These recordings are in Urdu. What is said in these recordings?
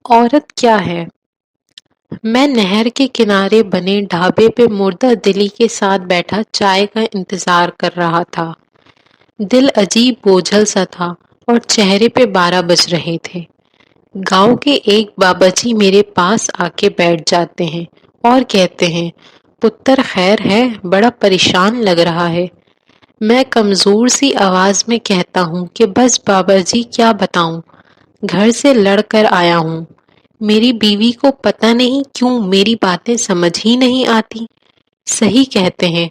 عورت کیا ہے؟ میں نہر کے کنارے بنے ڈھابے پہ مردہ دلی کے ساتھ بیٹھا چائے کا انتظار کر رہا تھا۔ دل عجیب بوجھل سا تھا اور چہرے پہ 12 بج رہے تھے۔ گاؤں کے ایک بابا جی میرے پاس آ کے بیٹھ جاتے ہیں اور کہتے ہیں، پتر خیر ہے، بڑا پریشان لگ رہا ہے۔ میں کمزور سی آواز میں کہتا ہوں کہ بس بابا جی کیا بتاؤں، گھر سے لڑ کر آیا ہوں۔ میری بیوی کو پتہ نہیں کیوں میری باتیں سمجھ ہی نہیں آتی۔ صحیح کہتے ہیں،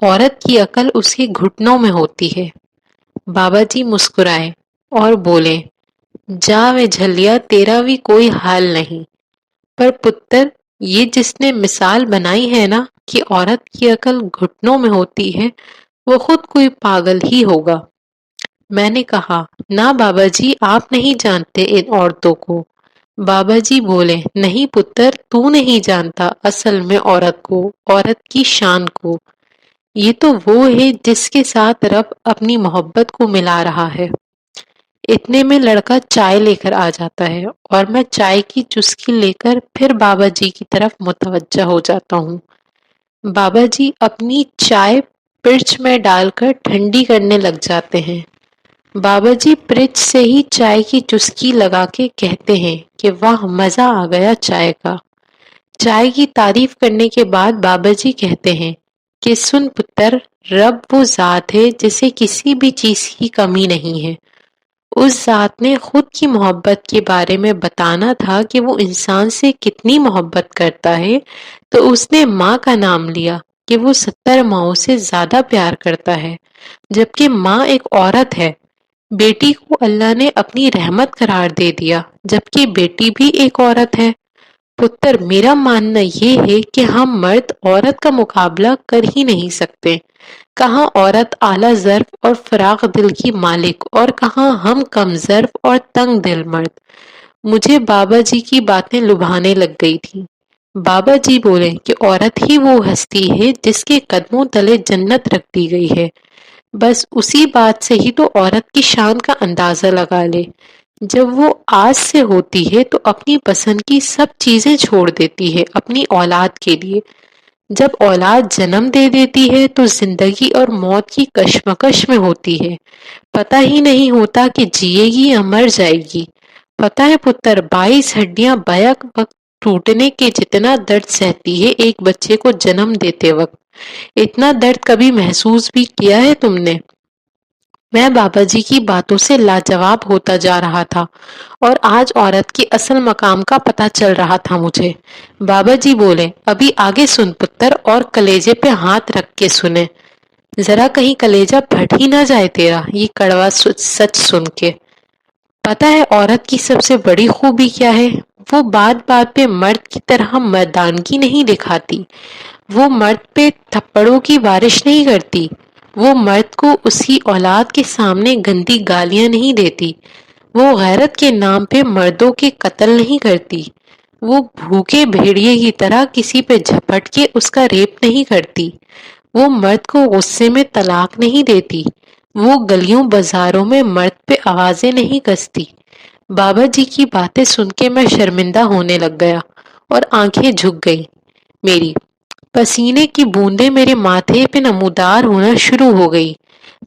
عورت کی عقل اس کے گھٹنوں میں ہوتی ہے۔ بابا جی مسکرائے اور بولے، جا وے جھلیا، تیرا بھی کوئی حال نہیں۔ پر پتر، یہ جس نے مثال بنائی ہے نا کہ عورت کی عقل گھٹنوں میں ہوتی ہے، وہ خود کوئی پاگل ہی ہوگا۔ میں نے کہا، نہ بابا جی، آپ نہیں جانتے ان عورتوں کو۔ بابا جی بولے، نہیں پتر، تو نہیں جانتا اصل میں عورت کو، عورت کی شان کو۔ یہ تو وہ ہے جس کے ساتھ رب اپنی محبت کو ملا رہا ہے۔ اتنے میں لڑکا چائے لے کر آ جاتا ہے اور میں چائے کی چسکی لے کر پھر بابا جی کی طرف متوجہ ہو جاتا ہوں۔ بابا جی اپنی چائے پرچ میں ڈال کر ٹھنڈی کرنے لگ جاتے ہیں۔ بابا جی پرچ سے ہی چائے کی چسکی لگا کے کہتے ہیں کہ واہ، مزہ آ گیا چائے کا۔ چائے کی تعریف کرنے کے بعد بابا جی کہتے ہیں کہ سن پتر، رب وہ ذات ہے جسے کسی بھی چیز کی کمی نہیں ہے۔ اس ذات نے خود کی محبت کے بارے میں بتانا تھا کہ وہ انسان سے کتنی محبت کرتا ہے، تو اس نے ماں کا نام لیا کہ وہ 70 ماؤں سے زیادہ پیار کرتا ہے، جبکہ ماں ایک عورت ہے۔ بیٹی کو اللہ نے اپنی رحمت قرار دے دیا، جبکہ بیٹی بھی ایک عورت ہے۔ پتر، میرا ماننا یہ ہے کہ ہم مرد عورت کا مقابلہ کر ہی نہیں سکتے۔ کہاں عورت اعلیٰ ظرف اور فراخ دل کی مالک، اور کہاں ہم کم ظرف اور تنگ دل مرد۔ مجھے بابا جی کی باتیں لبھانے لگ گئی تھی۔ بابا جی بولے کہ عورت ہی وہ ہستی ہے جس کے قدموں تلے جنت رکھ دی گئی ہے۔ بس اسی بات سے ہی تو عورت کی شان کا اندازہ لگا لے۔ جب وہ آج سے ہوتی ہے تو اپنی پسند کی سب چیزیں چھوڑ دیتی ہے اپنی اولاد کے لیے۔ جب اولاد جنم دے دیتی ہے تو زندگی اور موت کی کشمکش میں ہوتی ہے۔ پتہ ہی نہیں ہوتا کہ جیے گی یا مر جائے گی۔ پتہ ہے پتر، 22 ہڈیاں بیک وقت ٹوٹنے کے جتنا درد سہتی ہے ایک بچے کو جنم دیتے وقت، اتنا درد کبھی محسوس بھی کیا ہے تم نے؟ میں بابا جی کی باتوں سے لاجواب ہوتا جا رہا تھا اور آج عورت کے اصل مقام کا پتہ چل رہا تھا مجھے۔ بابا جی بولے، ابھی آگے سن پتر، اور کلیجے پہ ہاتھ رکھ کے سنے، ذرا کہیں کلیجہ پھٹ ہی نہ جائے تیرا یہ کڑوا سچ سن کے۔ پتہ ہے عورت کی سب سے بڑی خوبی کیا ہے؟ وہ بات بات پہ مرد کی طرح مردانگی نہیں دکھاتی، وہ مرد پہ تھپڑوں کی بارش نہیں کرتی، وہ مرد کو اس کی اولاد کے سامنے گندی گالیاں نہیں دیتی، وہ غیرت کے نام پہ مردوں کے قتل نہیں کرتی، وہ بھوکے بھیڑیے کی طرح کسی پہ جھپٹ کے اس کا ریپ نہیں کرتی، وہ مرد کو غصے میں طلاق نہیں دیتی، وہ گلیوں بازاروں میں مرد پہ آوازیں نہیں کستی۔ بابا جی کی باتیں سن کے میں شرمندہ ہونے لگ گیا اور آنکھیں جھک گئی میری۔ پسینے کی بوندیں میرے ماتھے پہ نمودار ہونا شروع ہو گئی۔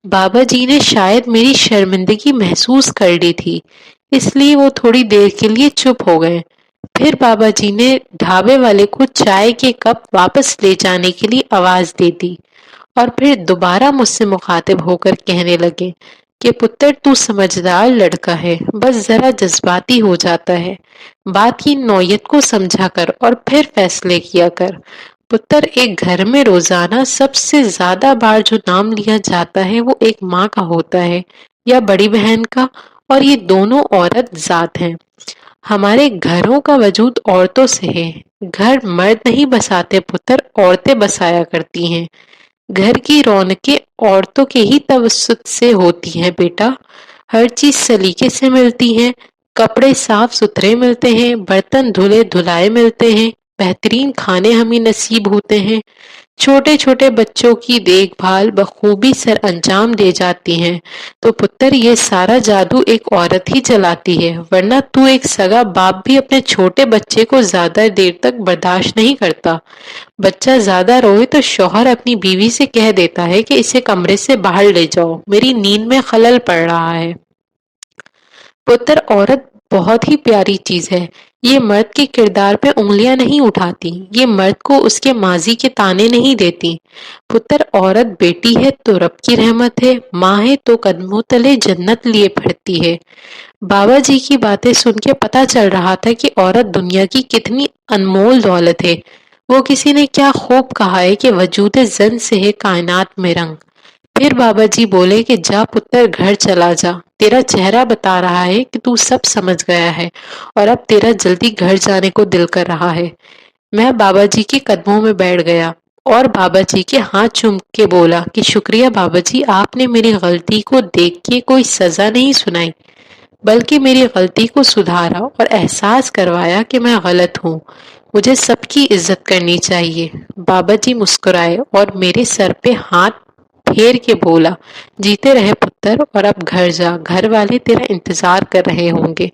بابا جی نے شاید میری شرمندگی محسوس کر لی تھی، اس لیے وہ تھوڑی دیر کے لیے چپ ہو گئے۔ پھر بابا جی نے ڈھابے والے کو چائے کے کپ واپس لے جانے کے لیے آواز دے دی اور پھر دوبارہ مجھ سے مخاطب ہو کر کہنے لگے کہ پتر، تو سمجھدار لڑکا ہے، بس ذرا جذباتی ہو جاتا ہے، بات کی نوعیت کو سمجھا کر اور پھر فیصلے کیا کر۔ پتر، ایک گھر میں روزانہ سب سے زیادہ بار جو نام لیا جاتا ہے وہ ایک ماں کا ہوتا ہے یا بڑی بہن کا، اور یہ دونوں عورت ذات ہیں۔ ہمارے گھروں کا وجود عورتوں سے ہے۔ گھر مرد نہیں بساتے پتر، عورتیں بسایا کرتی ہیں۔ گھر کی رونقیں عورتوں کے ہی توسط سے ہوتی ہیں بیٹا۔ ہر چیز سلیقے سے ملتی ہے، کپڑے صاف ستھرے ملتے ہیں، برتن دھلے دھلائے ملتے ہیں، بہترین کھانے ہمیں نصیب ہوتے ہیں، چھوٹے چھوٹے بچوں کی دیکھ بھال بخوبی سر انجام دے جاتی ہیں، تو پتر یہ سارا جادو ایک عورت ہی چلاتی ہے، ورنہ تو ایک سگا باپ بھی اپنے چھوٹے بچے کو زیادہ دیر تک برداشت نہیں کرتا۔ بچہ زیادہ روئے تو شوہر اپنی بیوی سے کہہ دیتا ہے کہ اسے کمرے سے باہر لے جاؤ، میری نیند میں خلل پڑ رہا ہے۔ پتر، عورت بہت ہی پیاری چیز ہے، یہ مرد کے کردار پہ انگلیاں نہیں اٹھاتی، یہ مرد کو اس کے ماضی کے تانے نہیں دیتی۔ پتر، عورت بیٹی ہے تو رب کی رحمت ہے، ماں ہے تو قدموں تلے جنت لیے پھرتی ہے۔ بابا جی کی باتیں سن کے پتا چل رہا تھا کہ عورت دنیا کی کتنی انمول دولت ہے۔ وہ کسی نے کیا خوب کہا ہے کہ وجود زن سے ہے کائنات میں رنگ۔ پھر بابا جی بولے کہ جا پتر، گھر چلا جا، تیرا چہرہ بتا رہا ہے کہ تو سب سمجھ گیا ہے اور اب تیرا جلدی گھر جانے کو دل کر رہا ہے۔ میں بابا جی کے قدموں میں بیٹھ گیا اور بابا جی کے ہاتھ چوم کے بولا کہ شکریہ بابا جی، آپ نے میری غلطی کو دیکھ کے کوئی سزا نہیں سنائی، بلکہ میری غلطی کو سدھارا اور احساس کروایا کہ میں غلط ہوں، مجھے سب کی عزت کرنی چاہیے۔ بابا جی مسکرائے اور میرے سر پہ ہاتھ پھیر کے بولا، جیتے رہے پتر، اور اب گھر جا، گھر والے تیرا انتظار کر رہے ہوں گے۔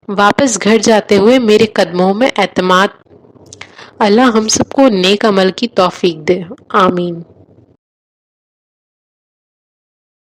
واپس گھر جاتے ہوئے میرے قدموں میں اعتماد۔ اللہ ہم سب کو نیک عمل کی توفیق دے، آمین۔